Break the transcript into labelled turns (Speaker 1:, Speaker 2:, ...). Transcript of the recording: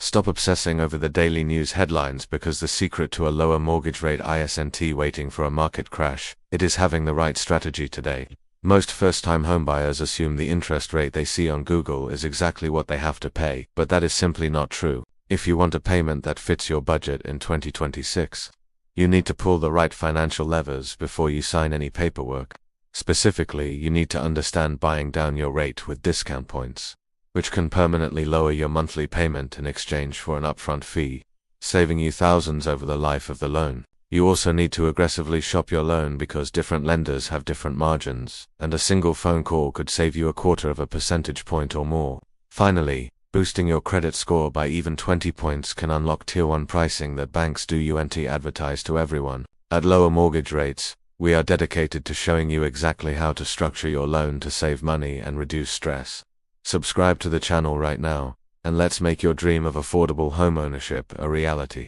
Speaker 1: Stop obsessing over the daily news headlines because the secret to a lower mortgage rate isn't waiting for a market crash. It is having the right strategy today. Most first-time homebuyers assume the interest rate they see on Google is exactly what they have to pay, but that is simply not true. If you want a payment that fits your budget in 2026, you need to pull the right financial levers before you sign any paperwork. Specifically, you need to understand buying down your rate with discount points, which can permanently lower your monthly payment in exchange for an upfront fee, saving you thousands over the life of the loan. You also need to aggressively shop your loan because different lenders have different margins, and a single phone call could save you 1/4 of a percentage point or more. Finally, boosting your credit score by even 20 points can unlock Tier 1 pricing that banks don't advertise to everyone. At lower mortgage rates, we are dedicated to showing you exactly how to structure your loan to save money and reduce stress. Subscribe to the channel right now, and let's make your dream of affordable homeownership a reality.